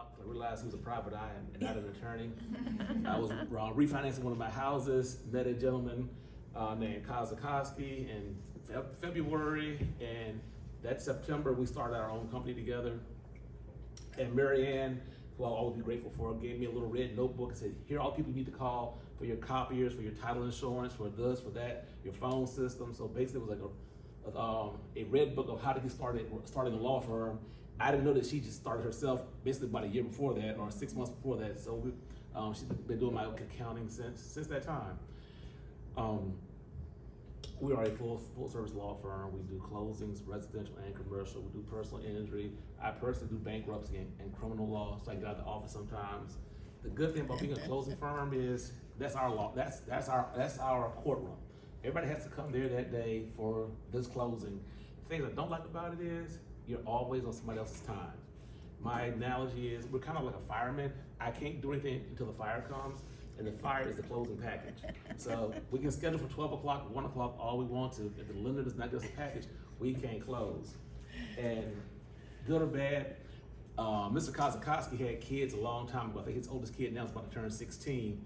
o'clock. I realized he was a private eye and not an attorney. I was refinancing one of my houses, met a gentleman named Kazakowski in February, and that September we started our own company together. And Marianne, who I'll always be grateful for, gave me a little red notebook and said, here are all people you need to call for your copiers, for your title insurance, for this, for that, your phone system. So basically it was like a red book of how to get started starting a law firm. I didn't know that she just started herself basically about a year before that, or 6 months before that. So she's been doing my accounting since that time. We are a full service law firm. We do closings, residential and commercial. We do personal injury. I personally do bankruptcy and criminal law, so I get out of the office sometimes. The good thing about being a closing firm is that's our law. That's our courtroom. Everybody has to come there that day for this closing. The thing I don't like about it is you're always on somebody else's time. My analogy is we're kind of like a fireman. I can't do anything until the fire comes, and the fire is the closing package. So we can schedule for 12 o'clock, 1 o'clock, all we want to. If the lender does not give us a package, we can't close. And good or bad, Mr. Kazakowski had kids a long time ago. I think his oldest kid now is about to turn 16.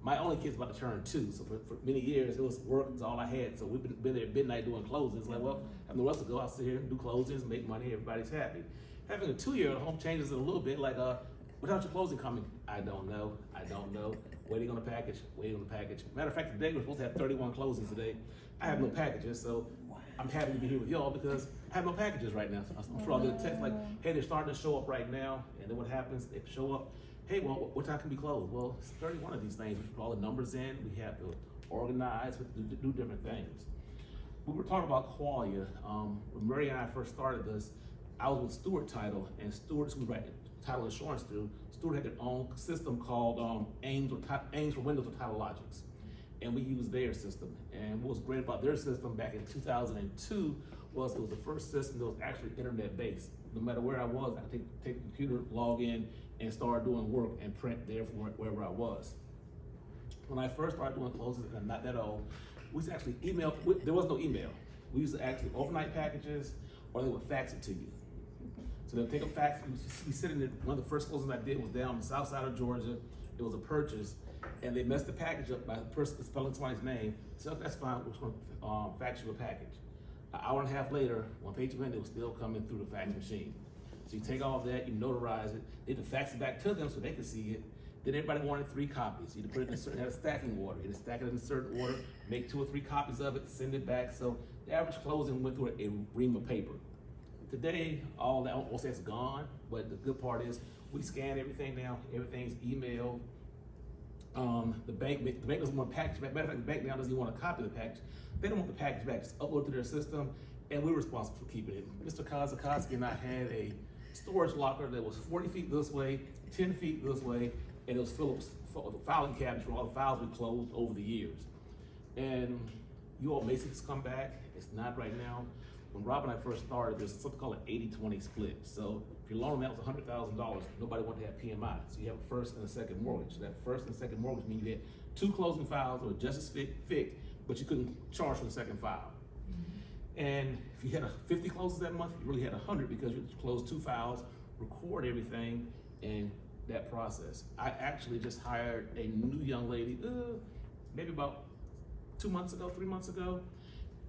My only kid's about to turn 2, so for many years, it was work, it's all I had. So we've been there at midnight doing closings. Like, well, I have nowhere else to go. I'll sit here and do closings, make money, everybody's happy. Having a 2-year-old home changes it a little bit, like, what time's your closing coming? I don't know. Waiting on the package, Matter of fact, today we're supposed to have 31 closings today. I have no packages, so I'm happy to be here with y'all because I have no packages right now. So I'm sure I'll get a text like, hey, they're starting to show up right now. And then what happens, they show up, hey, well, what time can we close? Well, it's 31 of these things. We put all the numbers in, we have to organize, we have to do different things. We were talking about Qualia. When Mary and I first started this, I was with Stewart Title, and Stewart, who write title insurance through, Stewart had their own system called AIMS for Windows or TitleLogix. And we used their system. And what was great about their system back in 2002 was it was the first system that was actually internet-based. No matter where I was, I could take the computer, log in, and start doing work and print there from wherever I was. When I first started doing closings, and I'm not that old, we used to actually email, there was no email. We used to actually overnight packages, or they would fax it to you. So they'll take a fax, you sitting there, one of the first closings I did was down on the south side of Georgia. It was a purchase, and they messed the package up by spelling somebody's name. So that's fine, we're just gonna fax you a package. An hour and a half later, one page of it was still coming through the fax machine. So you take all of that, you notarize it, they had to fax it back to them so they could see it. Then everybody wanted 3 copies. You had to put it in a certain, had a stacking order. You had to stack it in a certain order, make 2 or 3 copies of it, send it back. So the average closing went through a ream of paper. Today, all that, almost that's gone, but the good part is we scan everything now, everything's emailed. The bank doesn't want a package back. Matter of fact, the bank now doesn't even want a copy of the package. They don't want the package back, just upload it to their system, and we're responsible for keeping it. Mr. Kazakowski and I had a storage locker that was 40 feet this way, 10 feet this way, and it was full of filing cabinets for all the files we closed over the years. And you all may see this come back, it's not right now. When Rob and I first started, there's something called an 80-20 split. So if your loan amount was $100,000, nobody wanted to have PMI. So you have a first and a second mortgage. So that first and second mortgage means you had 2 closing files that were just as thick, but you couldn't charge for the second file. And if you had 50 closes that month, you really had 100 because you closed 2 files, record everything, and that process. I actually just hired a new young lady, maybe about 2 months ago, 3 months ago,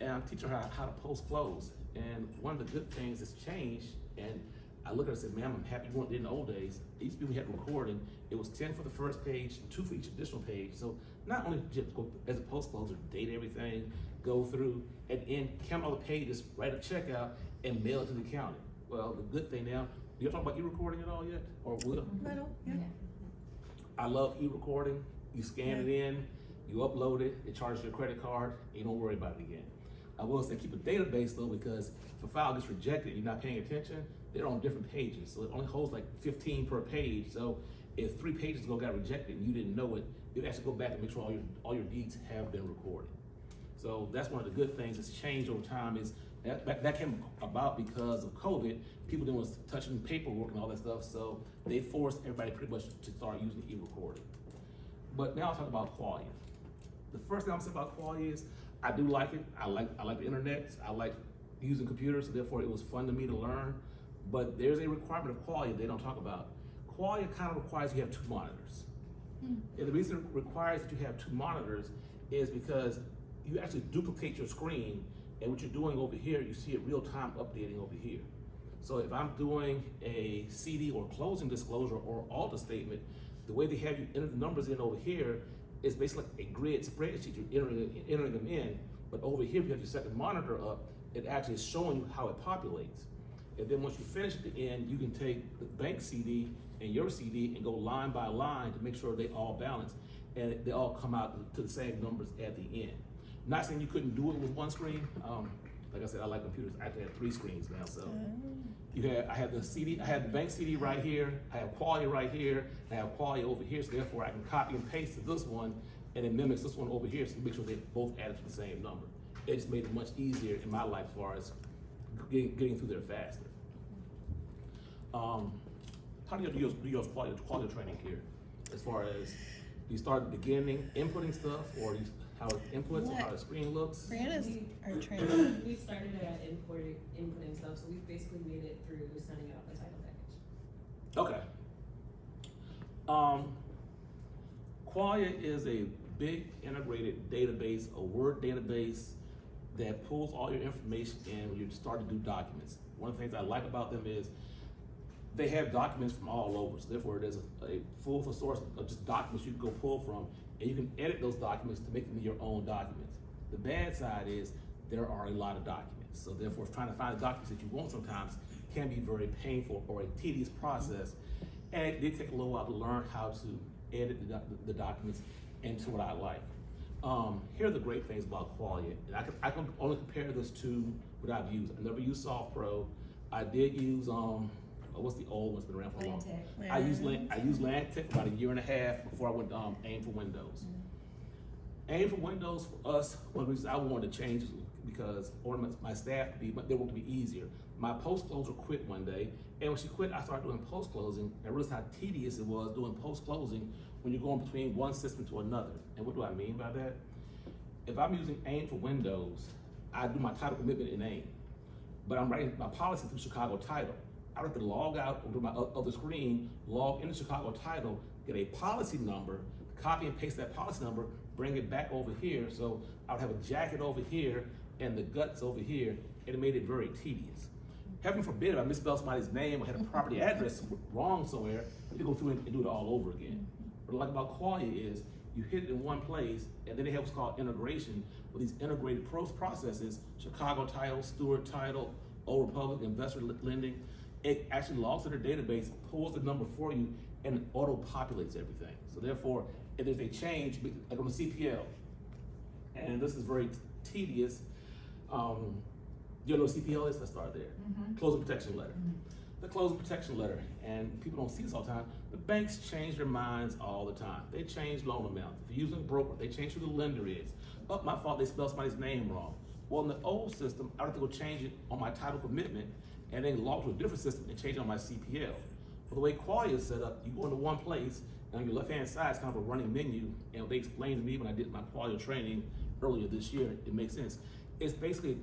and I'm teaching her how to post close. And one of the good things that's changed, and I look at her and say, ma'am, I'm happy you weren't there in the old days. It used to be we had recording, it was 10 for the first page, 2 for each additional page. So not only did you go as a post closer, date everything, go through, and count all the pages, write a check out, and mail it to the county. Well, the good thing now, you talk about e-recording at all yet? Or will? Yeah. I love e-recording. You scan it in, you upload it, it charges your credit card, and you don't worry about it again. I will say keep a database though, because if a file gets rejected and you're not paying attention, they're on different pages. So it only holds like 15 per page. So if 3 pages ago got rejected and you didn't know it, you have to go back and make sure all your deeds have been recorded. So that's one of the good things that's changed over time is that came about because of COVID. People didn't want to touch paperwork and all that stuff. So they forced everybody pretty much to start using e-recording. But now I'll talk about Qualia. The first thing I'm saying about Qualia is I do like it. I like the internet. I like using computers, so therefore it was fun to me to learn. But there's a requirement of Qualia they don't talk about. Qualia kind of requires you have 2 monitors. And the reason it requires that you have 2 monitors is because you actually duplicate your screen, and what you're doing over here, you see it real time updating over here. So if I'm doing a CD or closing disclosure or alter statement, the way they have you enter the numbers in over here is basically like a grid spreadsheet. You're entering them in, but over here, if you have your second monitor up, it actually is showing you how it populates. And then once you finish at the end, you can take the bank CD and your CD and go line by line to make sure they all balance and they all come out to the same numbers at the end. Not saying you couldn't do it with one screen. Like I said, I like computers. I actually have 3 screens now. So I have the CD, I have the bank CD right here, I have Qualia right here, I have Qualia over here, so therefore I can copy and paste to this one, and it mimics this one over here, so you make sure they both add to the same number. It just made it much easier in my life as far as getting through there faster. How do you do your Qualia training here? As far as, do you start at the beginning, inputting stuff, or how it inputs or how the screen looks? Brianna's our trainer. We started at inputting stuff, so we basically made it through sending out the title package. Okay. Qualia is a big integrated database, a Word database that pulls all your information in when you start to do documents. One of the things I like about them is they have documents from all over, so therefore there's a full source of just documents you can go pull from, and you can edit those documents to make them your own documents. The bad side is there are a lot of documents, so therefore trying to find the documents that you want sometimes can be very painful or a tedious process, and it did take a little while to learn how to edit the documents into what I like. Here are the great things about Qualia, and I can only compare this to what I've used. I never used SoftPro. I did use what's the old one's been around for a long time? I used Lantec for about 1.5 years before I went to AIM for Windows. AIM for Windows for us, one of the reasons I wanted to change is because I wanted my staff to be, they want to be easier. My post closer quit one day, and when she quit, I started doing post closing, and I realized how tedious it was doing post closing when you're going between one system to another. And what do I mean by that? If I'm using AIM for Windows, I do my title commitment in AIM, but I'm writing my policy through Chicago Title. I have to log out onto my other screen, log into Chicago Title, get a policy number, copy and paste that policy number, bring it back over here. So I would have a jacket over here and the guts over here, and it made it very tedious. Heaven forbid if I misspelled somebody's name or had a property address wrong somewhere, you go through and do it all over again. What I like about Qualia is you hit it in one place, and then they have what's called integration with these integrated processes, Chicago Title, Stewart Title, Old Republic, Investor Lending. It actually logs to their database, pulls the number for you, and auto-populates everything. So therefore, if there's a change, like on the CPL, and this is very tedious, you know what CPL is? Let's start there. Closing protection letter. The closing protection letter, and people don't see this all the time, the banks change their minds all the time. They change loan amounts. If you're using a broker, they change who the lender is. Oh, my fault, they spelled somebody's name wrong. Well, in the old system, I would have to go change it on my title commitment and then log to a different system and change it on my CPL. But the way Qualia is set up, you go into one place, and on your left-hand side is kind of a running menu, and they explained to me when I did my Qualia training earlier this year, it makes sense. It's basically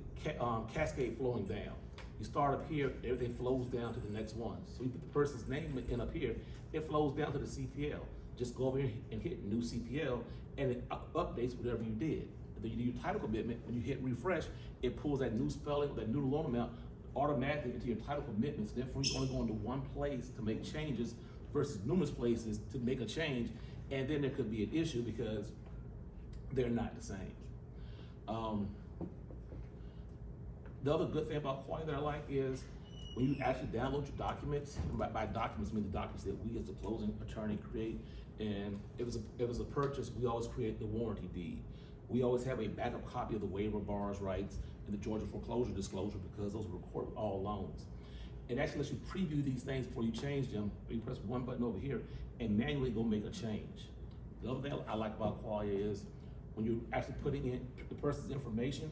cascade flowing down. You start up here, everything flows down to the next one. So you put the person's name in up here, it flows down to the CPL. Just go over here and hit new CPL, and it updates whatever you did. And then you do your title commitment, when you hit refresh, it pulls that new spelling, that new loan amount, automatically into your title commitments. Therefore, you're only going to one place to make changes versus numerous places to make a change, and then there could be an issue because they're not the same. The other good thing about Qualia that I like is when you actually download your documents, and by documents I mean the documents that we as the closing attorney create, and if it was a purchase, we always create the warranty deed. We always have a backup copy of the waiver of borrower's rights and the Georgia foreclosure disclosure because those record all loans. It actually lets you preview these things before you change them. You press one button over here and manually go make a change. The other thing I like about Qualia is when you're actually putting in the person's information,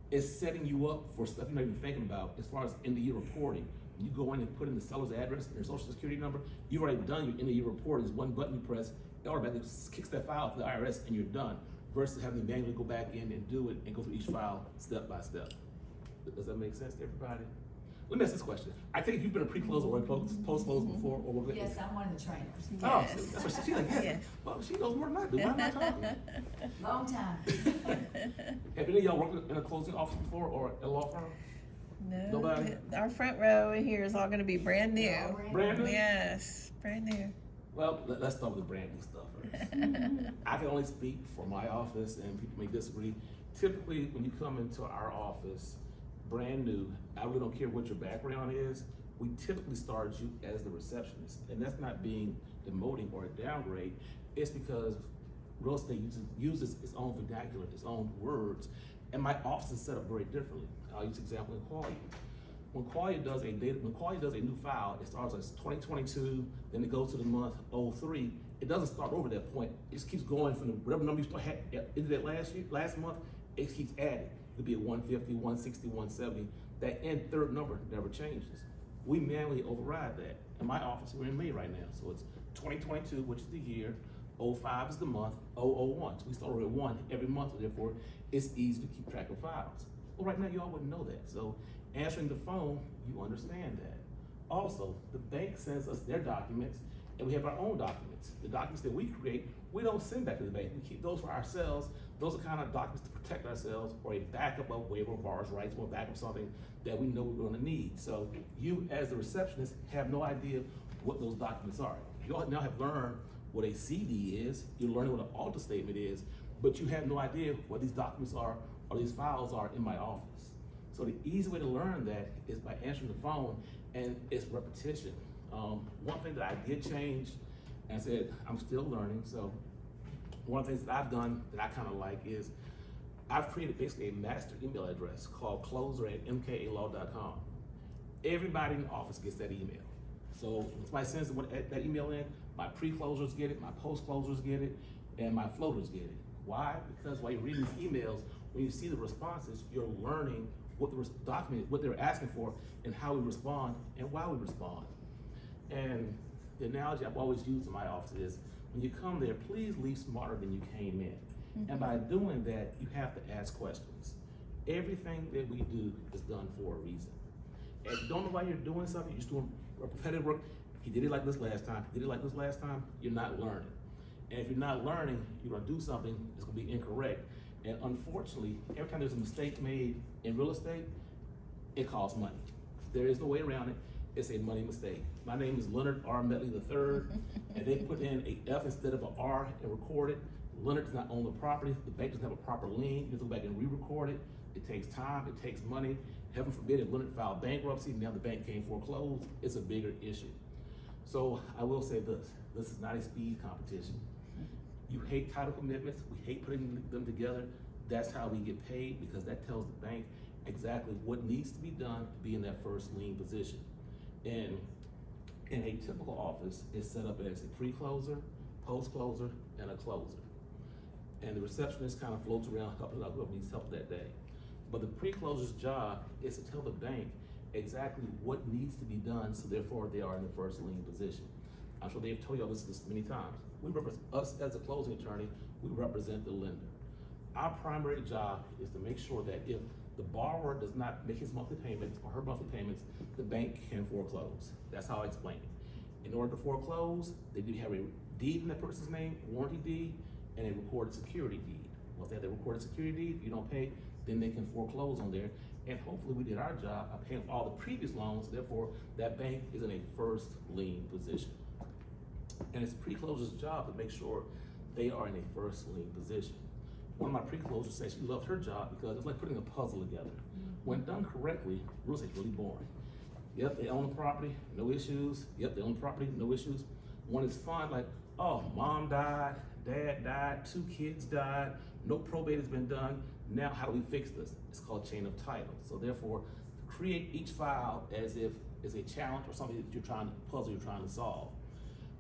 it's setting you up for stuff you're not even thinking about as far as end of year reporting. When you go in and put in the seller's address and their social security number, you've already done your end of year reporting. It's one button you press, it automatically kicks that file to the IRS and you're done, versus having to manually go back in and do it and go through each file step by step. Does that make sense to everybody? Let me ask this question. I think you've been a pre-close or a post-close before, or what? Yes, I'm one of the trainers. Oh, Yes. that's what she's like, yes. Yes. Well, she knows more than I do. Why am I talking? Long time. Have any of y'all worked in a closing office before or at a law firm? No, Nobody? our front row here is all gonna be brand new. All Brand new? Yes, brand new. Well, let's start with the brand new stuff first. I can only speak for my office, and people may disagree. Typically, when you come into our office, brand new, I really don't care what your background is, we typically start you as the receptionist. And that's not being demoting or a downgrade, it's because real estate uses its own vernacular, its own words, and my office is set up very differently. I'll use example in Qualia. When Qualia does a new file, it starts as 2022, then it goes to the month 03. It doesn't start over that point. It just keeps going from whatever number you had into that last month, it keeps adding. It could be at 150, 160, 170. That end third number never changes. We manually override that. In my office, we're in May right now, so it's 2022, which is the year, 05 is the month, 001. So we start over at 1 every month, therefore it's easy to keep track of files. Well, right now, y'all wouldn't know that. So answering the phone, you understand that. Also, the bank sends us their documents, and we have our own documents. The documents that we create, we don't send back to the bank. We keep those for ourselves. Those are kind of documents to protect ourselves, or a backup of waiver of borrower's rights, or backup something that we know we're gonna need. So you, as the receptionist, have no idea what those documents are. You all now have learned what a CD is, you're learning what an alter statement is, but you have no idea what these documents are or these files are in my office. So the easy way to learn that is by answering the phone, and it's repetition. One thing that I did change, and I said, I'm still learning, so one of the things that I've done that I kind of like is, I've created basically a master email address called closer@mkalaw.com. Everybody in the office gets that email. So when somebody sends that email in, my pre-closers get it, my post-closers get it, and my floaters get it. Why? Because while you're reading these emails, when you see the responses, you're learning what the document, what they're asking for, and how we respond, and why we respond. And the analogy I've always used in my office is, when you come there, please leave smarter than you came in. And by doing that, you have to ask questions. Everything that we do is done for a reason. And if you don't know why you're doing something, you're just doing repetitive work. He did it like this last time, he did it like this last time, you're not learning. And if you're not learning, you're gonna do something that's gonna be incorrect. And unfortunately, every time there's a mistake made in real estate, it costs money. There is no way around it, it's a money mistake. My name is Leonard Medley III, and they put in a F instead of an R and record it. Leonard does not own the property, the bank doesn't have a proper lien, you have to go back and re-record it. It takes time, it takes money. Heaven forbid if Leonard filed bankruptcy, now the bank can't foreclose, it's a bigger issue. So I will say this is not a speed competition. You hate title commitments, we hate putting them together. That's how we get paid, because that tells the bank exactly what needs to be done to be in that first lien position. And in a typical office, it's set up as a pre-closer, post-closer, and a closer. And the receptionist kind of floats around helping out whoever needs help that day. But the pre-closer's job is to tell the bank exactly what needs to be done, so therefore they are in the first lien position. I'm sure they've told y'all this many times. Us as a closing attorney, we represent the lender. Our primary job is to make sure that if the borrower does not make his monthly payments or her monthly payments, the bank can foreclose. That's how I explain it. In order to foreclose, they do have a deed in that person's name, warranty deed, and a recorded security deed. Once they have the recorded security deed, if you don't pay, then they can foreclose on there. And hopefully we did our job of paying all the previous loans, therefore that bank is in a first lien position. And it's pre-closer's job to make sure they are in a first lien position. One of my pre-closers said she loved her job because it's like putting a puzzle together. When done correctly, real estate's really boring. Yep, they own the property, no issues. Yep, they own the property, no issues. When it's fun, like, oh, mom died, dad died, 2 kids died, no probate has been done. Now how do we fix this? It's called chain of title. So therefore, create each file as if it's a challenge or something that you're trying to solve.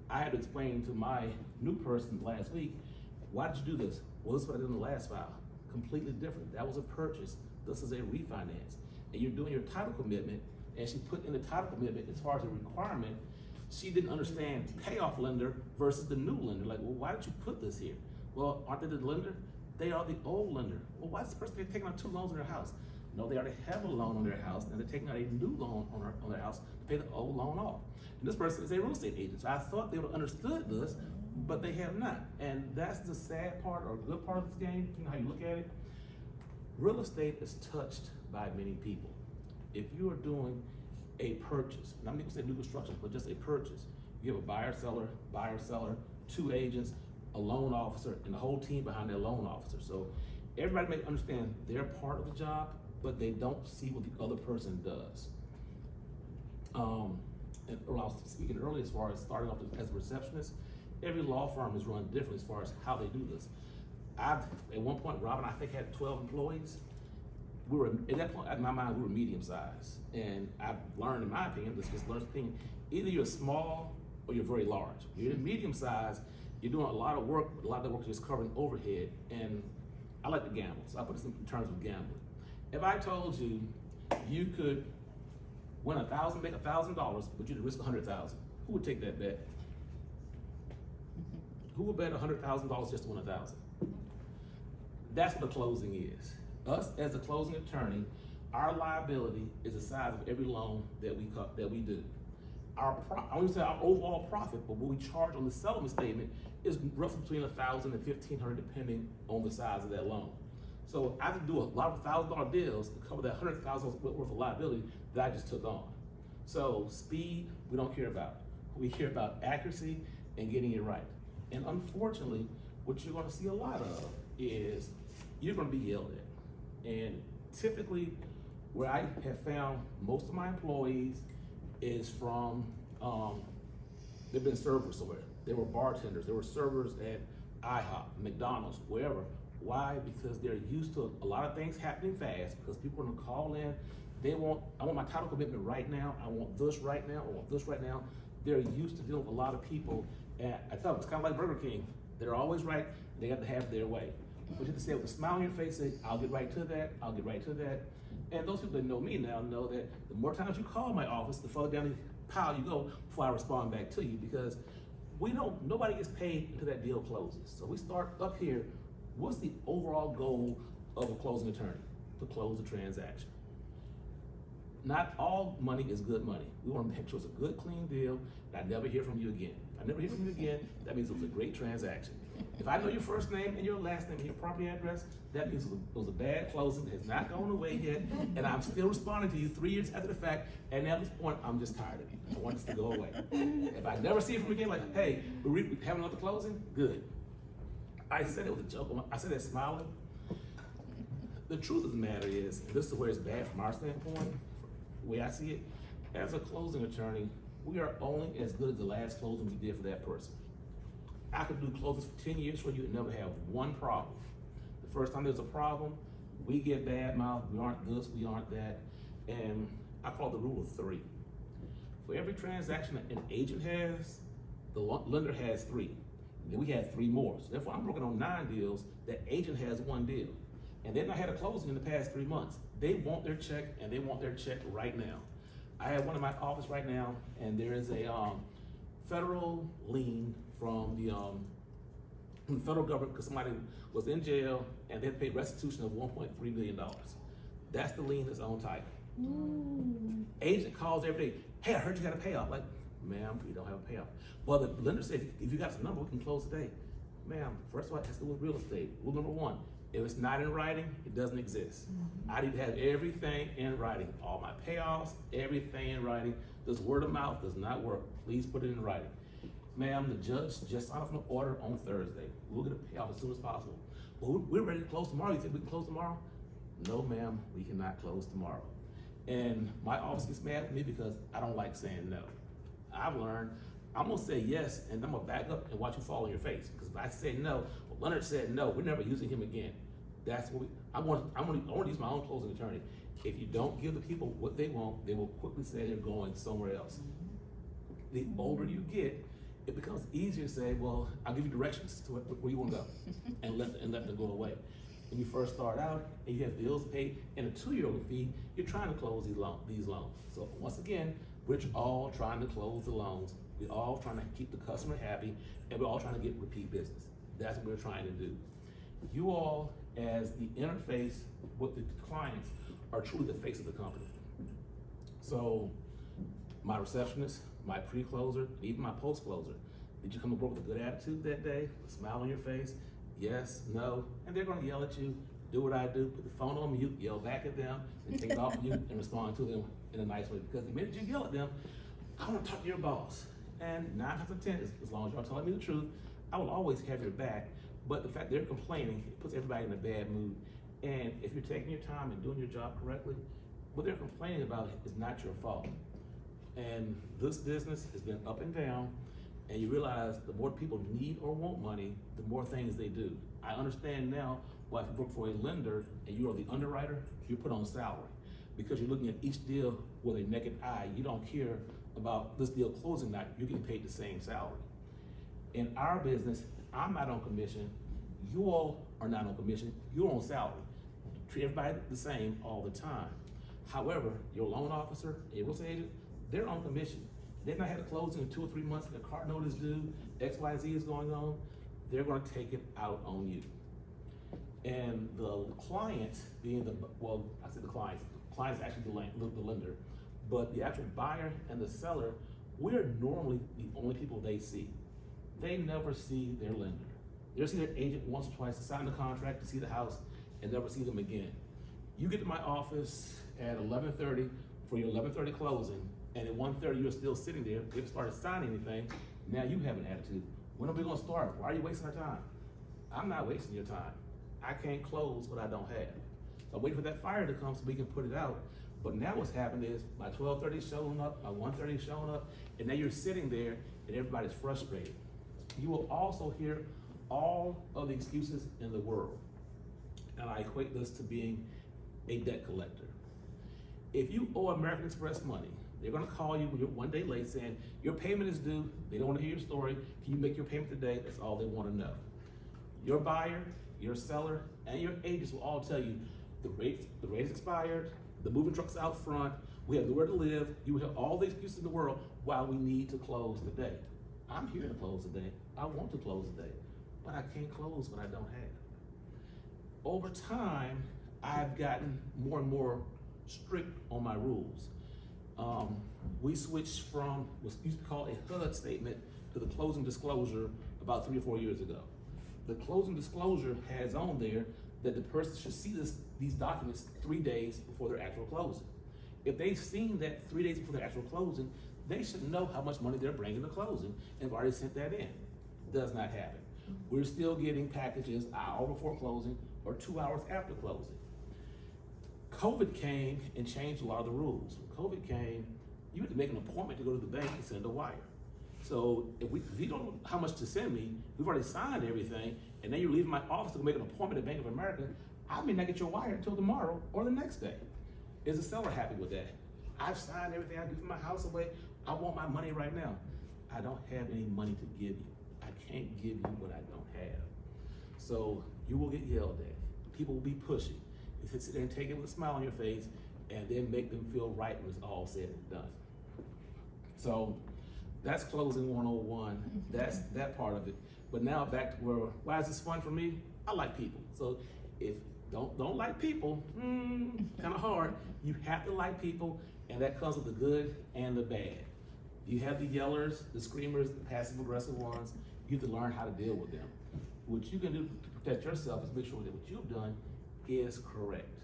I had to explain to my new person last week, why did you do this? Well, this is what I did in the last file. Completely different. That was a purchase. This is a refinance. And you're doing your title commitment, and she put in the title commitment as far as a requirement, she didn't understand payoff lender versus the new lender. Like, well, why did you put this here? Well, aren't they the lender? They are the old lender. Well, why is this person taking out 2 loans in their house? No, they already have a loan on their house, and they're taking out a new loan on their house to pay the old loan off. And this person is a real estate agent, so I thought they would have understood this, but they have not. And that's the sad part or good part of this game, you know how you look at it. Real estate is touched by many people. If you are doing a purchase, and I'm not gonna say new construction, but just a purchase, you have a buyer, seller, 2 agents, a loan officer, and the whole team behind their loan officer. So everybody may understand they're part of the job, but they don't see what the other person does. And when I was speaking earlier as far as starting off as a receptionist, every law firm is run differently as far as how they do this. At one point, Robin, I think, had 12 employees. We were, at that point, in my mind, we were medium size. And I've learned, in my opinion, this is learned opinion, either you're small or you're very large. When you're medium size, you're doing a lot of work, but a lot of the work is just covering overhead. And I like to gamble, so I put this in terms of gambling. If I told you you could win $1,000, make $1,000, but you'd risk $100,000, who would take that bet? Who would bet $100,000 just to win $1,000? That's what a closing is. Us as a closing attorney, our liability is the size of every loan that we do. I won't say our overall profit, but what we charge on the settlement statement is roughly between $1,000 and $1,500, depending on the size of that loan. So I have to do a lot of $1,000 deals to cover that $100,000 worth of liability that I just took on. So speed, we don't care about. We care about accuracy and getting it right. And unfortunately, what you're going to see a lot of is you're going to be yelled at. And typically, where I have found most of my employees is from, they've been servers somewhere. They were bartenders, they were servers at IHOP, McDonald's, wherever. Why? Because they're used to a lot of things happening fast, because people are gonna call in, I want my title commitment right now, I want this right now, I want this right now. They're used to dealing with a lot of people, and I tell them, it's kind of like Burger King. They're always right, they got to have their way. But you have to say with a smile on your face, say, I'll get right to that, I'll get right to that. And those people that know me now know that the more times you call my office, the further down the pile you go before I respond back to you, because nobody gets paid until that deal closes. So we start up here, what's the overall goal of a closing attorney? To close the transaction. Not all money is good money. We want to make sure it's a good, clean deal, and I never hear from you again. If I never hear from you again, that means it was a great transaction. If I know your first name and your last name and your property address, that means it was a bad closing, it has not gone away yet, and I'm still responding to you 3 years after the fact, and at this point, I'm just tired of you. I want this to go away. If I never see it from you again, like, hey, we have another closing? Good. I said it was a joke, I said that smiling. The truth of the matter is, and this is where it's bad from our standpoint, the way I see it, as a closing attorney, we are only as good as the last closing we did for that person. I could do closings for 10 years for you and never have one problem. The first time there's a problem, we get bad mouth, we aren't this, we aren't that, and I call it the rule of 3. For every transaction that an agent has, the lender has 3. And then we had 3 more. So therefore, I'm working on 9 deals, that agent has 1 deal. And they've not had a closing in the past 3 months. They want their check, and they want their check right now. I have one in my office right now, and there is a federal lien from the federal government because somebody was in jail and they paid restitution of $1.3 million. That's the lien that's on title. Agent calls every day, hey, I heard you got a payoff. Like, ma'am, we don't have a payoff. Well, the lender says, if you got some number, we can close today. Ma'am, first of all, it has to do with real estate. Rule number 1, if it's not in writing, it doesn't exist. I need to have everything in writing. All my payoffs, everything in writing. This word of mouth does not work. Please put it in writing. Ma'am, the judge just signed off an order on Thursday. We'll get a payoff as soon as possible. Well, we're ready to close tomorrow. You think we can close tomorrow? No, ma'am, we cannot close tomorrow. And my office gets mad at me because I don't like saying no. I've learned I'm gonna say yes, and I'm gonna back up and watch you fall on your face. Because if I say no, well, Leonard said no, we're never using him again. That's what I want to use my own closing attorney. If you don't give the people what they want, they will quickly say they're going somewhere else. The older you get, it becomes easier to say, well, I'll give you directions to where you want to go, and let them go away. When you first start out and you have bills paid and a 2-year-old fee, you're trying to close these loans. So once again, we're all trying to close the loans. We're all trying to keep the customer happy, and we're all trying to get repeat business. That's what we're trying to do. You all, as the interface with the clients, are truly the face of the company. So my receptionist, my pre-closer, even my post-closer, did you come to work with a good attitude that day? A smile on your face? Yes, no, and they're gonna yell at you, do what I do, put the phone on mute, yell back at them, and take it off mute and respond to them in a nice way. Because the minute you yell at them, I wanna talk to your boss. And 9 times out of 10, as long as you're telling me the truth, I will always have your back. But the fact they're complaining, it puts everybody in a bad mood. And if you're taking your time and doing your job correctly, what they're complaining about is not your fault. And this business has been up and down, and you realize the more people need or want money, the more things they do. I understand now why if you work for a lender and you are the underwriter, you're put on salary because you're looking at each deal with a naked eye. You don't care about this deal closing night, you're getting paid the same salary. In our business, I'm not on commission, you all are not on commission, you're on salary. Treat everybody the same all the time. However, your loan officer, a real estate agent, they're on commission. They've not had a closing in 2 or 3 months, their car note is due, X, Y, Z is going on, they're gonna take it out on you. And the client being I said the client is actually the lender, but the actual buyer and the seller, we're normally the only people they see. They never see their lender. They'll see their agent once or twice to sign the contract, to see the house, and never see them again. You get to my office at 11:30 for your 11:30 closing, and at 1:30 you're still sitting there, you haven't started signing anything, now you have an attitude. When are we gonna start? Why are you wasting our time? I'm not wasting your time. I can't close what I don't have. So I'm waiting for that fire to come so we can put it out. But now what's happened is my 12:30 showing up, my 1:30 showing up, and now you're sitting there and everybody's frustrated. You will also hear all of the excuses in the world. And I equate this to being a debt collector. If you owe American Express money, they're gonna call you when you're 1 day late saying, your payment is due, they don't wanna hear your story, can you make your payment today? That's all they wanna know. Your buyer, your seller, and your agents will all tell you, the rate is expired, the moving truck's out front, we have nowhere to live, you have all the excuses in the world why we need to close today. I'm here to close today, I want to close today, but I can't close what I don't have. Over time, I've gotten more and more strict on my rules. We switched from what used to be called a HUD statement to the closing disclosure about 3 or 4 years ago. The closing disclosure has on there that the person should see these documents 3 days before their actual closing. If they've seen that 3 days before their actual closing, they should know how much money they're bringing to closing and have already sent that in. Does not happen. We're still getting packages an hour before closing or 2 hours after closing. COVID came and changed a lot of the rules. When COVID came, you had to make an appointment to go to the bank and send a wire. So if you don't know how much to send me, we've already signed everything, and then you're leaving my office to go make an appointment at Bank of America, I may not get your wire until tomorrow or the next day. Is the seller happy with that? I've signed everything, I give my house away, I want my money right now. I don't have any money to give you. I can't give you what I don't have. So you will get yelled at. People will be pushy. You sit there and take it with a smile on your face and then make them feel right when it's all said and done. So that's closing 101. That's that part of it. But now back to why is this fun for me? I like people. So if don't like people, kind of hard. You have to like people, and that comes with the good and the bad. You have the yellers, the screamers, the passive aggressive ones. You have to learn how to deal with them. What you can do to protect yourself is make sure that what you've done is correct.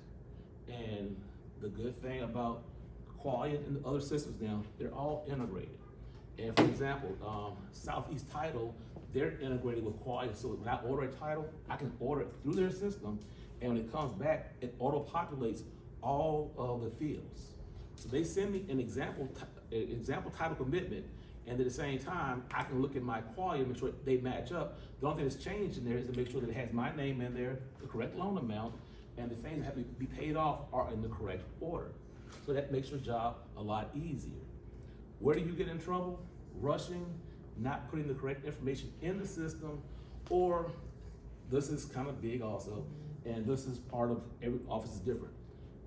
And the good thing about Qualia and the other systems now, they're all integrated. And for example, Southeast Title, they're integrated with Qualia, so when I order a title, I can order it through their system, and when it comes back, it auto-populates all of the fields. So they send me an example title commitment, and at the same time, I can look at my Qualia and make sure they match up. The only thing that's changed in there is to make sure that it has my name in there, the correct loan amount, and the things that have to be paid off are in the correct order. So that makes your job a lot easier. Where do you get in trouble? Rushing, not putting the correct information in the system, or this is kind of big also, and this is part of every office is different.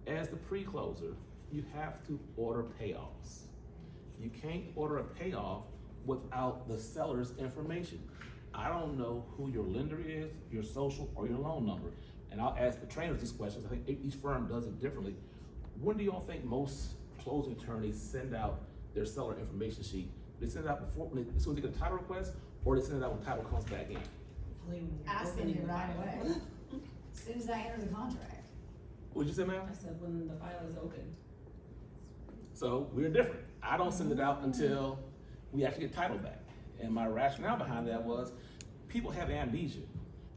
As the pre-closer, you have to order payoffs. You can't order a payoff without the seller's information. I don't know who your lender is, your social, or your loan number. And I'll ask the trainers these questions. I think each firm does it differently. When do y'all think most closing attorneys send out their seller information sheet? They send it out before, as soon as they get a title request, or they send it out when title comes back in? I send it right away, as soon as I enter the contract. What'd you say, ma'am? I said when the file is open. So we're different. I don't send it out until we actually get title back. And my rationale behind that was people have amnesia.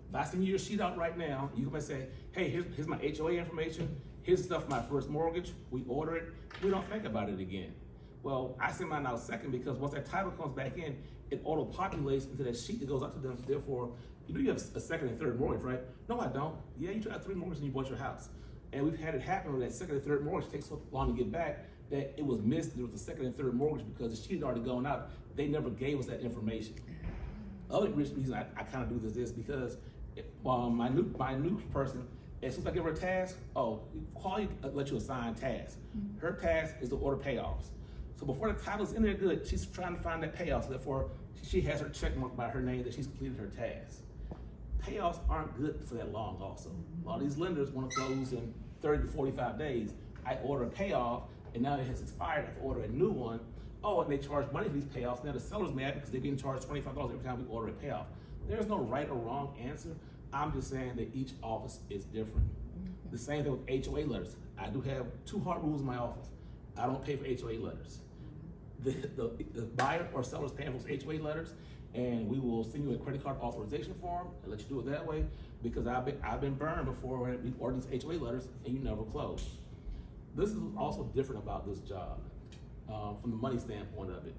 If I send you your sheet out right now, you can say, hey, here's my HOA information, here's stuff for my first mortgage, we order it, we don't think about it again. Well, I send mine out second because once that title comes back in, it auto-populates into that sheet that goes out to them. Therefore, you have a second and third mortgage, right? No, I don't. Yeah, you took out 3 mortgages and you bought your house. And we've had it happen where that second and third mortgage takes so long to get back that it was missed. There was a second and third mortgage because the sheet had already gone out. They never gave us that information. Other reason I kind of do this is because my new person, as soon as I give her a task, Quality lets you assign tasks. Her task is to order payoffs. So before the title's in there good, she's trying to find that payoff. So therefore, she has her check mark by her name that she's completed her task. Payoffs aren't good for that long also. A lot of these lenders want to close in 30 to 45 days. I order a payoff, and now it has expired. I have to order a new one. Oh, and they charge money for these payoffs. Now the seller's mad because they're getting charged $25 every time we order a payoff. There's no right or wrong answer. I'm just saying that each office is different. The same thing with HOA letters. I do have 2 hard rules in my office. I don't pay for HOA letters. The buyer or seller's paying for those HOA letters, and we will send you a credit card authorization form and let you do it that way, because I've been burned before when we ordered these HOA letters and you never close. This is also different about this job from the money standpoint of it.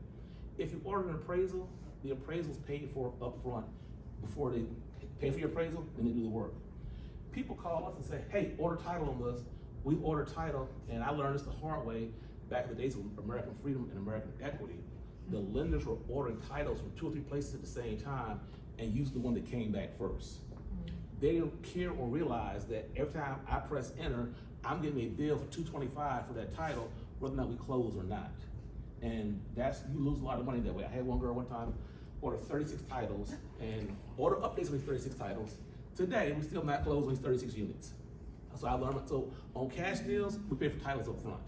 If you order an appraisal, the appraisal is paid for up front before they pay for your appraisal, then they do the work. People call us and say, hey, order title on this. We order title, and I learned this the hard way back in the days of American Freedom and American Equity. The lenders were ordering titles from 2 or 3 places at the same time and used the one that came back first. They don't care or realize that every time I press enter, I'm getting a bill for $225 for that title, whether or not we close or not. And you lose a lot of money that way. I had one girl one time order 36 titles and order updates with 36 titles. Today, we still not closing these 36 units. So I learned, so on cash deals, we pay for titles up front.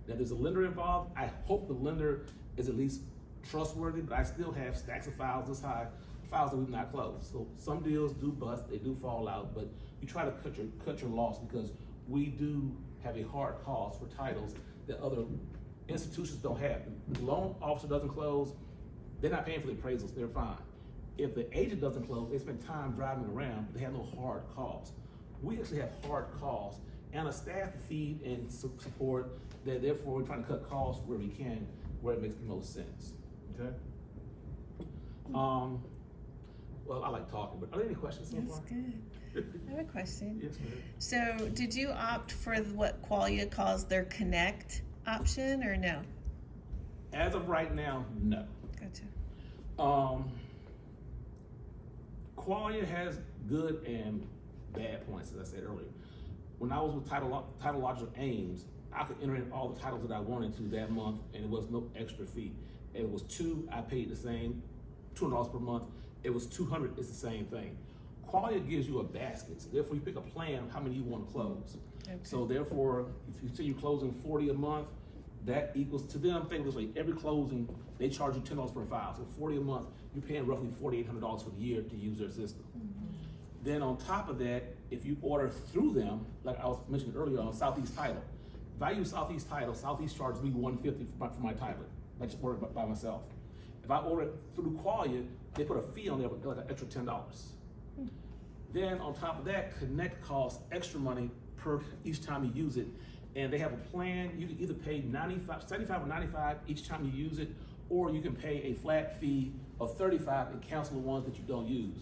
Now there's a lender involved. I hope the lender is at least trustworthy, but I still have stacks of files this high, files that we've not closed. So some deals do bust, they do fall out, but you try to cut your loss because we do have a hard cost for titles that other institutions don't have. If the loan officer doesn't close, they're not paying for the appraisals, they're fine. If the agent doesn't close, they spend time driving around, but they have no hard costs. We actually have hard costs and a staff to feed and support, that therefore we're trying to cut costs where we can, where it makes the most sense, okay? Well, I like talking, but are there any questions so That's far? good. I have a question. Yes, ma'am. So, did you opt for what Qualia calls their Connect option, or no? As of right now, no. Gotcha. Qualia has good and bad points, as I said earlier. When I was with Title Logical Ames, I could enter in all the titles that I wanted to that month, and it was no extra fee. It was I paid the same, $200 per month. It was $200, it's the same thing. Qualia gives you a basket, so therefore you pick a plan of how many you want to close. Okay. So therefore, if you say you're closing 40 a month, that equals to them, think this way, every closing, they charge you $10 per file. So 40 a month, you're paying roughly $4,800 for the year to use their system. Then on top of that, if you order through them, like I was mentioning earlier on Southeast Title, if I use Southeast Title, Southeast charges me $150 for my title. I just order it by myself. If I order it through Qualia, they put a fee on there, but like an extra $10. Then on top of that, Connect costs extra money per each time you use it. And they have a plan. You can either pay $75 or $95 each time you use it, or you can pay a flat fee of $35 and cancel the ones that you don't use.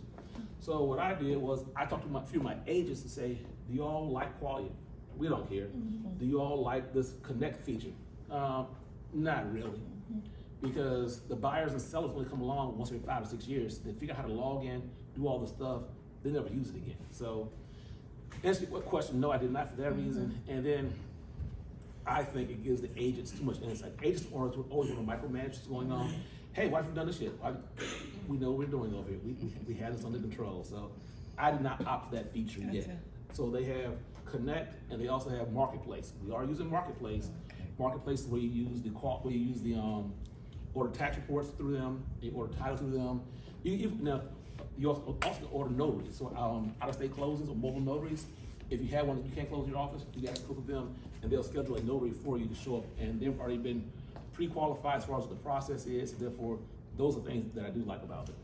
So what I did was I talked to a few of my agents to say, do you all like Qualia? We don't care. Do you all like this Connect feature? Not really. Because the buyers and sellers only come along once every 5 or 6 years. They figure out how to log in, do all the stuff, they never use it again. So answer your question, no, I did not for that reason. And then I think it gives the agents too much insight. Agents always want to micromanage what's going on. Hey, why haven't you done this yet? We know what we're doing over here. We had this under control. So I did not opt for that feature yet. Gotcha. So they have Connect, and they also have Marketplace. We are using Marketplace. Marketplace is where you use the order tax reports through them, you order titles through them. You also order notaries, so out-of-state closings or mobile notaries. If you have one that you can't close in your office, you got to go to them, and they'll schedule a notary for you to show up. And they've already been pre-qualified as far as what the process is. Therefore, those are things that I do like about it.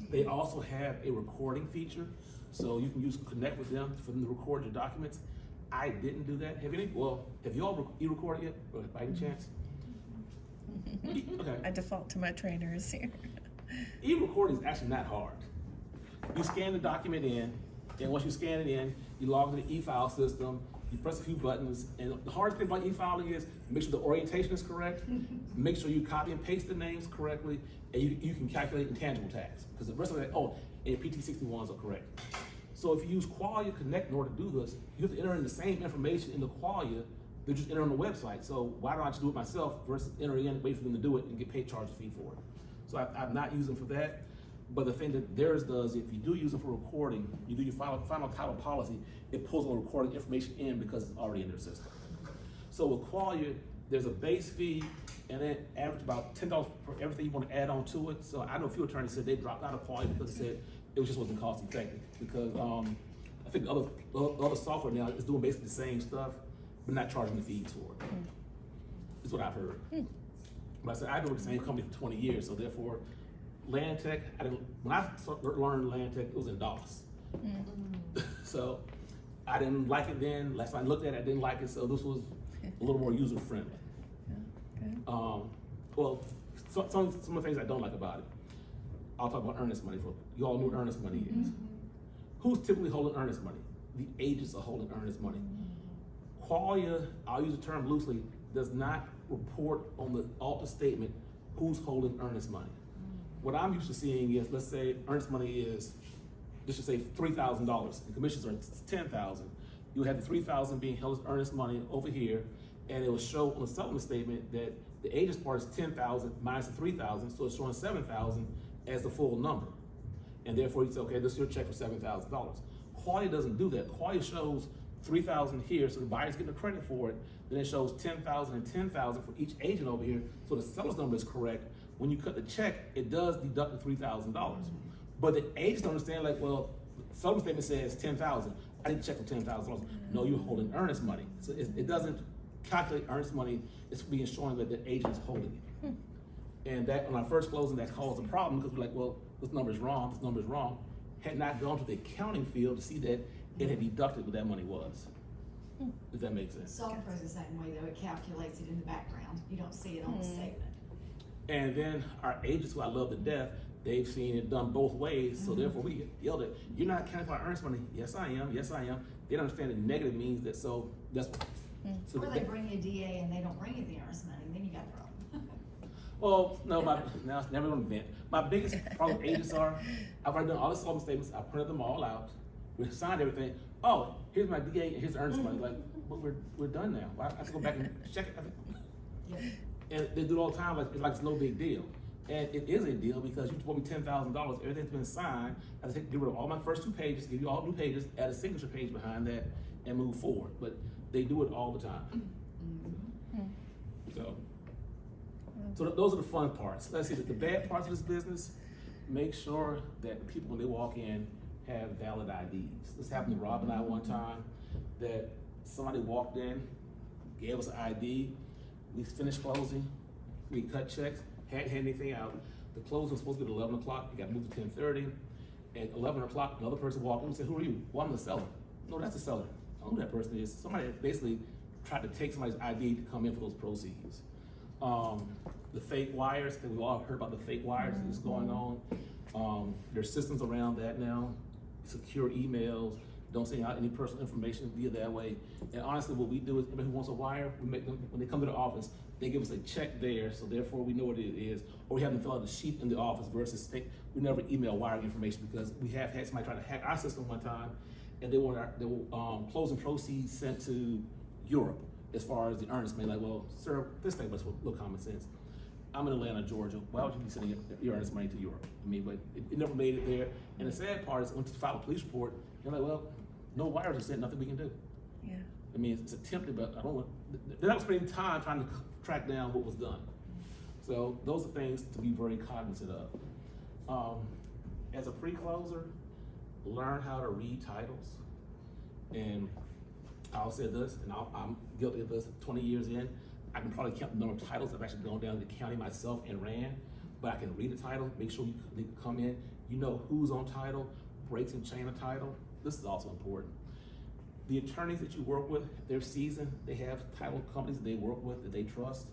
They also have a recording feature, so you can connect with them for them to record your documents. I didn't do that. Have you all e-recorded yet, by any chance? Okay. I default to my trainers here. E-recording is actually not hard. You scan the document in, and once you scan it in, you log into the e-file system, you press a few buttons, and the hardest thing about e-filing is make sure the orientation is correct, make sure you copy and paste the names correctly, and you can calculate intangible tax. Because the rest of that, and PT61s are correct. So if you use Qualia Connect in order to do this, you have to enter in the same information in the Qualia that you just enter on the website. So why don't I just do it myself versus enter in, wait for them to do it, and get paid charge a fee for it. So I'm not using for that. But the thing that theirs does, if you do use it for recording, you do your final title policy, it pulls all the recording information in because it's already in their system. So with Qualia, there's a base fee, and then average about $10 for everything you want to add on to it. So I know a few attorneys said they dropped out of Qualia because they said it just wasn't cost effective. Because I think other software now is doing basically the same stuff, but not charging the fees for it. That's what I've heard. But I said I've been with the same company for 20 years, so therefore, LandTech, when I learned LandTech, it was in DOS. So I didn't like it then. Last time I looked at it, I didn't like it, so this was a little more user friendly. Well, some of the things I don't like about it. I'll talk about earnest money. You all know what earnest money is. Who's typically holding earnest money? The agents are holding earnest money. Qualia, I'll use the term loosely, does not report on the alter statement who's holding earnest money. What I'm used to seeing is, let's say earnest money is, let's just say $3,000, and commissions are $10,000. You have the $3,000 being held as earnest money over here, and it will show on the settlement statement that the agent's part is $10,000 minus the $3,000, so it's showing $7,000 as the full number. And therefore you say, okay, this is your check for $7,000. Qualia doesn't do that. Qualia shows $3,000 here, so the buyer's getting the credit for it. Then it shows $10,000 and $10,000 for each agent over here, so the seller's number is correct. When you cut the check, it does deduct the $3,000. But the agents don't understand, like, well, the settlement statement says $10,000. I didn't check for $10,000. No, you're holding earnest money. So it doesn't calculate earnest money. It's being shown that the agent is holding it. And that, on our first closing, that caused a problem because we're like, well, this number is wrong, this number is wrong. Had not gone to the accounting field to see that it had deducted what that money was. If that makes sense. Software is the same way though, it calculates it in the background, you don't see it on the statement. And then our agents, who I love to death, they've seen it done both ways, so therefore we get yelled at, you're not accounting for our earnest money. Yes, I am, yes, I am. They don't understand that negative means that, so that's what. So Or they bring you a DA and they don't bring you the earnest money, then you got a problem. well, no, now it's never gonna vent. My biggest problem with agents are, I've already done all the settlement statements, I printed them all out, we signed everything. Oh, here's my DA and here's the earnest money. Like, but we're done now. Why I have to go back and check it? Yeah. And they do it all the time, like it's no big deal. And it is a deal because you told me $10,000, everything's been signed. I have to get rid of all my first 2 pages, give you all new pages, add a signature page behind that, and move forward. But they do it all the time. So those are the fun parts. Let's see, the bad parts of this business, make sure that the people, when they walk in, have valid IDs. This happened to Rob and I one time, that somebody walked in, gave us an ID, we finished closing, we cut checks, hadn't had anything out. The closing was supposed to be at 11 o'clock, it got moved to 10:30. At 11 o'clock, another person walked in and said, who are you? Well, I'm the seller. No, that's the seller. I don't know who that person is. Somebody basically tried to take somebody's ID to come in for those proceeds. The fake wires, I think we've all heard about the fake wires that's going on. There's systems around that now. Secure emails, don't send out any personal information via that way. And honestly, what we do is, anybody who wants a wire, we make them, when they come to the office, they give us a check there, so therefore we know what it is, or we have them fill out a sheet in the office versus we never email wiring information because we have had somebody try to hack our system one time, and they want closing proceeds sent to Europe as far as the earnest money. Like, well, sir, this thing was a little common sense. I'm in Atlanta, Georgia. Why would you be sending your earnest money to Europe? I mean, but it never made it there. And the sad part is, I went to file a police report. They're like, well, No wires are sent, nothing we can do. Yeah. I mean, it's attempted, but I don't want, they're not spending time trying to track down what was done. So those are things to be very cognizant of. As a pre-closer, learn how to read titles. And I'll say this, and I'm guilty of this 20 years in, I can probably count the number of titles I've actually gone down to the county myself and ran, but I can read the title, make sure you come in, you know who's on title, breaks and chain of title. This is also important. The attorneys that you work with, they're seasoned, they have title companies that they work with that they trust.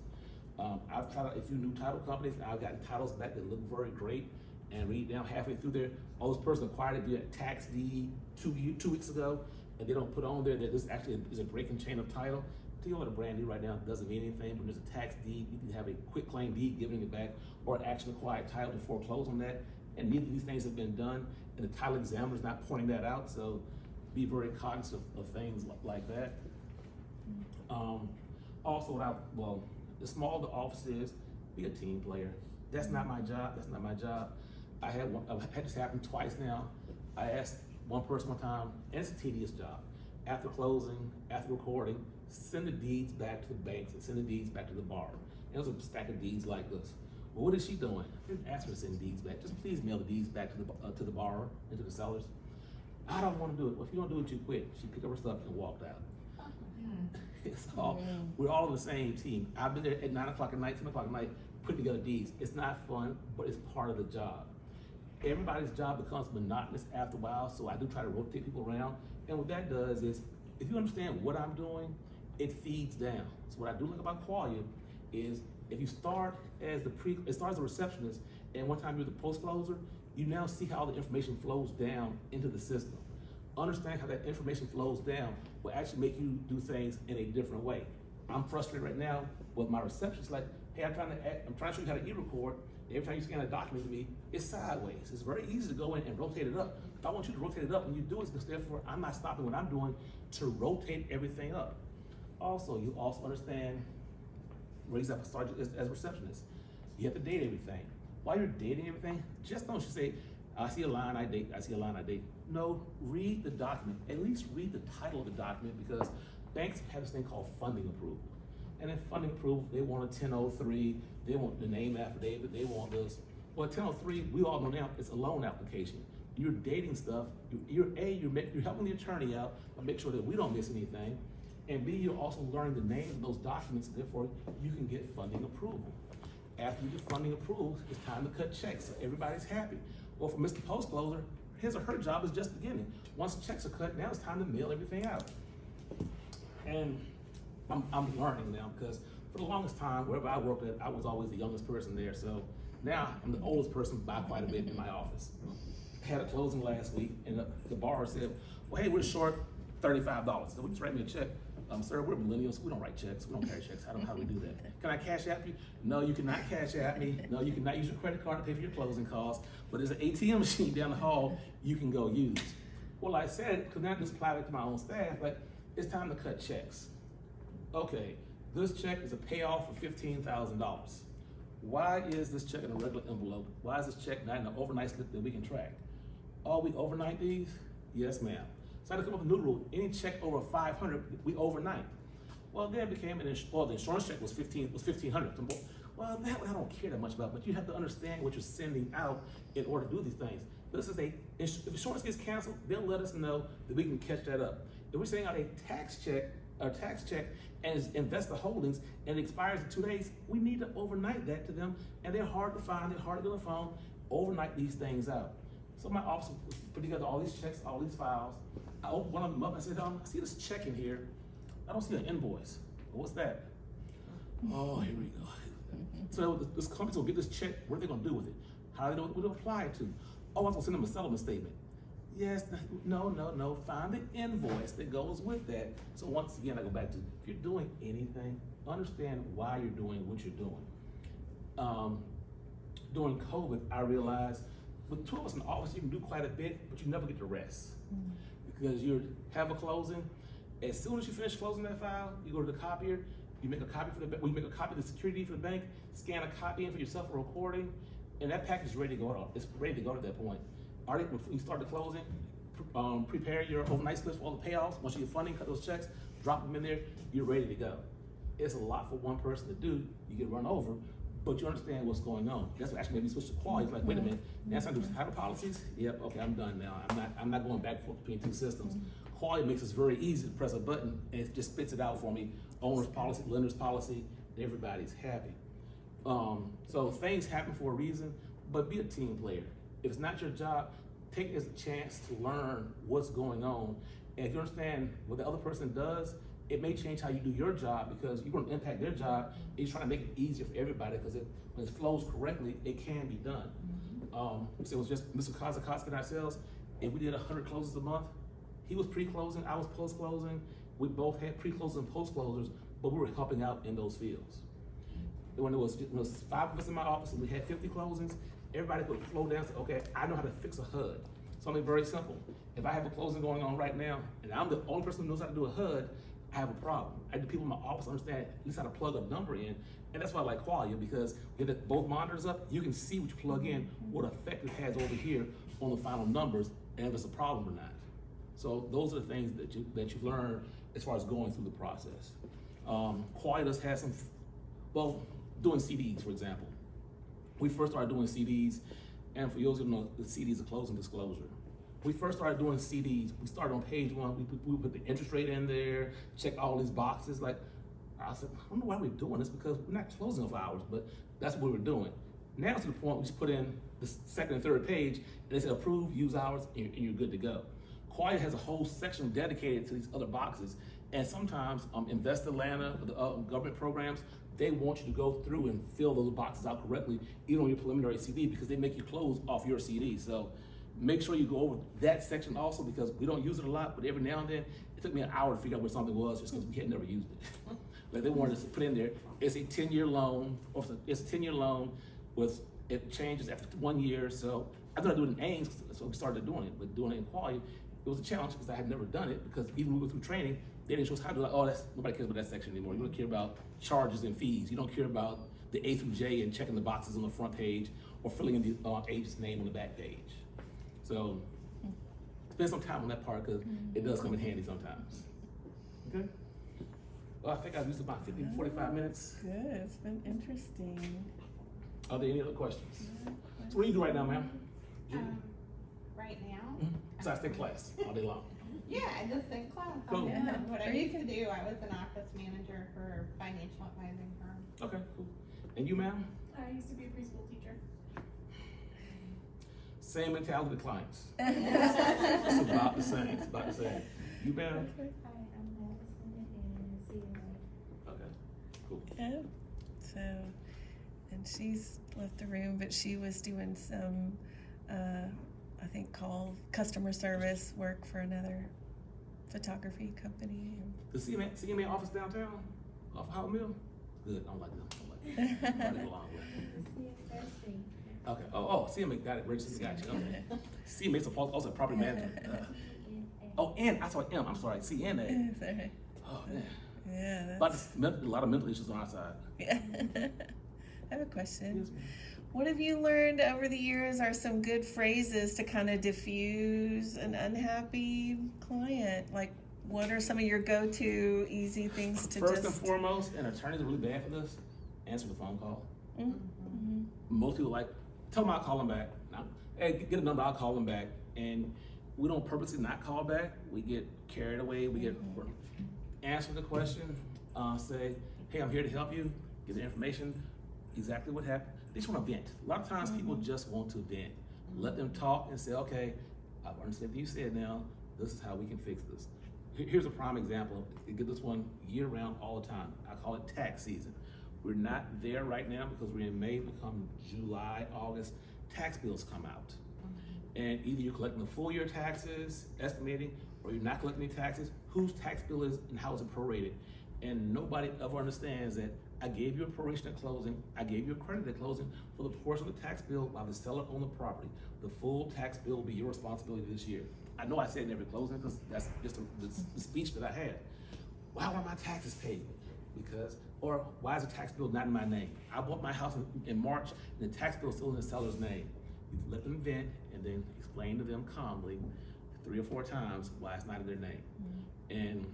I've tried a few new title companies, and I've gotten titles back that look very great, and read down halfway through there, oh, this person acquired it via tax deed 2 weeks ago, and they don't put on there that this actually is a breaking chain of title. Dealing with a brand new right now doesn't mean anything, but there's a tax deed, you can have a quick claim deed giving it back, or an action acquired title to foreclose on that, and neither of these things have been done, and the title examiner's not pointing that out, so be very cognizant of things like that. Also, the smaller the office is, be a team player. That's not my job, that's not my job. I've had this happen twice now. I asked one person one time, and it's a tedious job. After closing, after recording, send the deeds back to the banks and send the deeds back to the borrower. And there's a stack of deeds like this. Well, what is she doing? I didn't ask her to send deeds back. Just please mail the deeds back to the borrower and to the sellers. I don't want to do it. Well, if you don't do it, you quit. She picked up her stuff and walked out. It's all, we're all on the same team. I've been there at 9 o'clock at night, 10 o'clock at night, putting together deeds. It's not fun, but it's part of the job. Everybody's job becomes monotonous after a while, so I do try to rotate people around. And what that does is, if you understand what I'm doing, it feeds down. So what I do like about Qualia is, if you start as it starts as a receptionist, and one time you're the post closer, you now see how the information flows down into the system. Understand how that information flows down will actually make you do things in a different way. I'm frustrated right now with my receptionist, like, hey, I'm trying to show you how to e-record. Every time you scan a document to me, it's sideways. It's very easy to go in and rotate it up. If I want you to rotate it up when you do it, because therefore I'm not stopping what I'm doing to rotate everything up. Also, you also understand, raise up a sergeant as a receptionist. You have to date everything. While you're dating everything, just don't you say, I see a line, I date, I see a line, I date. No, read the document. At least read the title of the document, because banks have this thing called funding approval. And in funding approval, they want a 1003, they want the name affidavit, they want this. Well, 1003, we all know now, it's a loan application. You're dating stuff, you're helping the attorney out, but make sure that we don't miss anything. And B, you're also learning the names of those documents, therefore you can get funding approval. After you get funding approval, it's time to cut checks, so everybody's happy. Well, for Mr. Post Closer, his or her job is just beginning. Once checks are cut, now it's time to mail everything out. And I'm learning now, because for the longest time, wherever I worked at, I was always the youngest person there. So now I'm the oldest person by quite a bit in my office. I had a closing last week, and the borrower said, well, hey, we're short $35. So we just write me a check. Sir, we're millennials, we don't write checks, we don't carry checks. How do we do that? Can I cash app you? No, you cannot cash app me. No, you cannot use your credit card to pay for your closing costs, but there's an ATM machine down the hall you can go use. Well, I said, because now I just apply it to my own staff, but it's time to cut checks. Okay, this check is a payoff for $15,000. Why is this check in a regular envelope? Why is this check not in an overnight slip that we can track? Oh, we overnight these? Yes, ma'am. So I had to come up with a new rule. Any check over 500, we overnight. Well, then it became the insurance check was $1,500. Well, that I don't care that much about, but you have to understand what you're sending out in order to do these things. This is if insurance gets canceled, they'll let us know that we can catch that up. If we're sending out a tax check and invest the holdings and it expires in 2 days, we need to overnight that to them, and they're hard to find, they're hard to get on the phone, overnight these things out. So my office put together all these checks, all these files. I opened one of them up, I said, I see this check in here. I don't see an invoice. What's that? Oh, here we go. So this company will get this check, what are they gonna do with it? How are they gonna apply it to? Oh, I was gonna send them a settlement statement. Yes, no, find the invoice that goes with that. So once again, I go back to, if you're doing anything, understand why you're doing what you're doing. During COVID, I realized with 2 of us in the office, you can do quite a bit, but you never get to rest. Because you have a closing, as soon as you finish closing that file, you go to the copier, you make a copy for the bank, you make a copy of the security for the bank, scan a copy in for yourself for recording, and that package is ready to go. It's ready to go at that point. When you start the closing, prepare your overnight splits for all the payoffs. Once you get funding, cut those checks, drop them in there, you're ready to go. It's a lot for one person to do. You get run over, but you understand what's going on. That's what actually made me switch to quality. It's like, wait a minute, now I do title policies? Yep, okay, I'm done now. I'm not going back and forth between two systems. Quality makes it very easy to press a button and it just spits it out for me. Owner's policy, lender's policy, and everybody's happy. So things happen for a reason, but be a team player. If it's not your job, take it as a chance to learn what's going on. And if you understand what the other person does, it may change how you do your job because you're going to impact their job. And you're trying to make it easier for everybody because when it flows correctly, it can be done. So it was just Mr. Kazakowski and ourselves. If we did 100 closes a month, he was pre-closing, I was post-closing. We both had pre-closers and post-closers, but we were helping out in those fields. When it was 5 of us in my office and we had 50 closings, everybody would flow down and say, okay, I know how to fix a HUD. Something very simple. If I have a closing going on right now, and I'm the only person who knows how to do a HUD, I have a problem. The people in my office understand at least how to plug a number in, and that's why I like Qualia, because with both monitors up, you can see what you plug in, what effect it has over here on the final numbers, and if it's a problem or not. So those are the things that you learn as far as going through the process. Qualia does have some, doing CDs, for example. We first started doing CDs, and for those who know, the CD is a closing disclosure. We first started doing CDs. We started on page 1. We put the interest rate in there, check all these boxes. Like, I said, I don't know why we're doing this because we're not closing of hours, but that's what we're doing. Now to the point we just put in the second and third page, and they say approve, use hours, and you're good to go. Qualia has a whole section dedicated to these other boxes, and sometimes Invest Atlanta, the government programs, they want you to go through and fill those boxes out correctly, even on your preliminary CD, because they make you close off your CD. So make sure you go over that section also, because we don't use it a lot, but every now and then, it took me an hour to figure out where something was just because we had never used it. Like they wanted us to put in there, it's a 10-year loan, or it's a 10-year loan with, it changes after 1 year. So I thought I'd do it in Ames, so we started doing it, but doing it in Qualia, it was a challenge because I had never done it, because even when we went through training, they didn't show us how to do it. Oh, nobody cares about that section anymore. You don't care about charges and fees. You don't care about the A through J and checking the boxes on the front page or filling in the agent's name on the back page. So spend some time on that part because it does come in handy sometimes. Okay? Well, I think I've used about 50 to 45 minutes. Good, it's been interesting. Are there any other questions? So what do you do right now, ma'am? Right now? Besides take class all day long. Yeah, I just in class. Cool. What I used to do, I was an office manager for a financial advising firm. Okay, cool. And you, ma'am? I used to be a preschool teacher. Same mentality with clients. It's about the same. It's about the same. You, ma'am? Hi, I'm Madison and Okay, cool. Yep. So, and she's left the room, but she was doing some, I think called customer service work for another photography company. The CMA office downtown off Howard Mill? Good, I don't like them. I go along with. Okay, CMA got it, registered, got you, okay. CMA's also a property manager. And I saw M, I'm sorry, CNA. Sorry. Oh, man. Yeah, But a lot of mental issues on our side. yeah. I have a question. Yes, ma'am. What have you learned over the years are some good phrases to kind of diffuse an unhappy client? Like, what are some of your go-to easy things to First and foremost, and attorneys are really bad for this, answer the phone call. Mm-hmm. Most people like, tell them I'll call them back. Now, hey, get a number, I'll call them back. And we don't purposely not call back. We get carried away. We get answer the question, say, hey, I'm here to help you, get the information, exactly what happened. They just want to vent. A lot of times people just want to vent. Let them talk and say, okay, I understand what you said now, this is how we can fix this. Here's a prime example. You get this one year round all the time. I call it tax season. We're not there right now because we're in May, we come July, August, tax bills come out. And either you're collecting the full year taxes, estimating, or you're not collecting any taxes, whose tax bill is and how is it prorated. And nobody ever understands that I gave you a proration at closing, I gave you a credit at closing for the portion of the tax bill while the seller owned the property. The full tax bill will be your responsibility this year. I know I said in every closing because that's just the speech that I had. Why were my taxes paid? Because, or why is the tax bill not in my name? I bought my house in March and the tax bill is still in the seller's name. You let them vent and then explain to them calmly 3 or 4 times why it's not in their name. And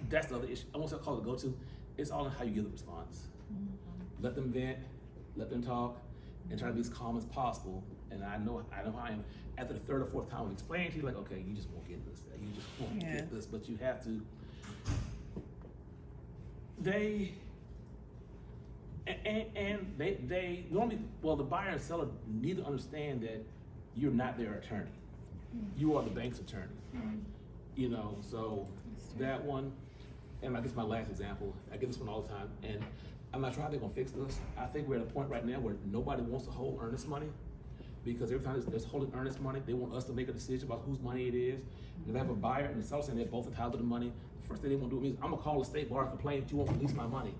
that's the other issue. I won't say call it go-to. It's all in how you give the response. Let them vent, let them talk, and try to be as calm as possible. And I know how I am. After the 3rd or 4th time of explaining to you, like, okay, you just won't get this. You just won't get this. But you have to. They normally, well, the buyer and seller need to understand that you're not their attorney. You are the bank's attorney. You know, so that one, and I guess my last example, I get this one all the time, and I'm not sure how they're gonna fix this. I think we're at a point right now where nobody wants to hold earnest money, because every time there's holding earnest money, they want us to make a decision about whose money it is. And if they have a buyer and a seller saying they're both entitled to the money, the first thing they want to do is, I'm gonna call the state bar and complain that you won't release my money.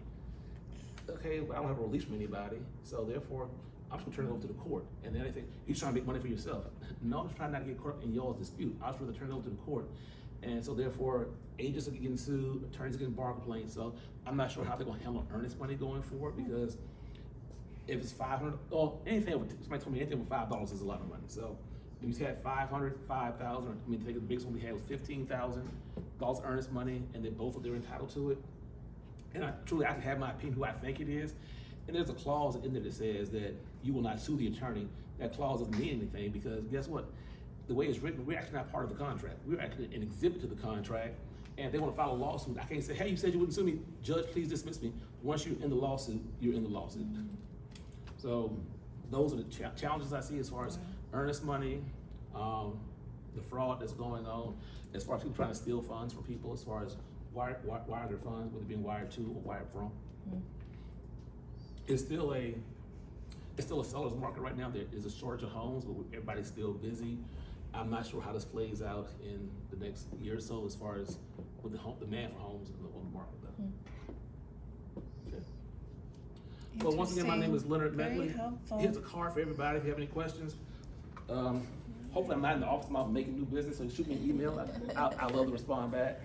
Okay, well, I don't have a release from anybody, so therefore, I'm just gonna turn it over to the court. And then they think, you're trying to make money for yourself. No, I'm just trying not to get caught in y'all's dispute. I was rather turn it over to the court. And so therefore, agents are getting sued, attorneys are getting bar complaints. So I'm not sure how they're gonna handle earnest money going forward, because if it's 500, or anything, somebody told me anything with $5 is a lot of money. So if you had 500, 5,000, I mean, take the biggest one we had was $15,000 earnest money, and they both they're entitled to it. And I can have my opinion who I think it is. And there's a clause in there that says that you will not sue the attorney. That clause doesn't mean anything, because guess what? The way it's written, we're actually not part of the contract. We're actually an exhibit to the contract, and they want to file a lawsuit. I can't say, hey, you said you wouldn't sue me. Judge, please dismiss me. Once you're in the lawsuit, you're in the lawsuit. So those are the challenges I see as far as earnest money, the fraud that's going on, as far as people trying to steal funds from people, as far as wire their funds, whether being wired to or wired from. It's still a seller's market right now. There is a shortage of homes, but everybody's still busy. I'm not sure how this plays out in the next year or so, as far as with the demand for homes on the market. Okay. Well, once again, my name is Leonard Medley. Here's a card for everybody if you have any questions. Hopefully I'm not in the office, I'm out making new business, so shoot me an email. I love to respond back.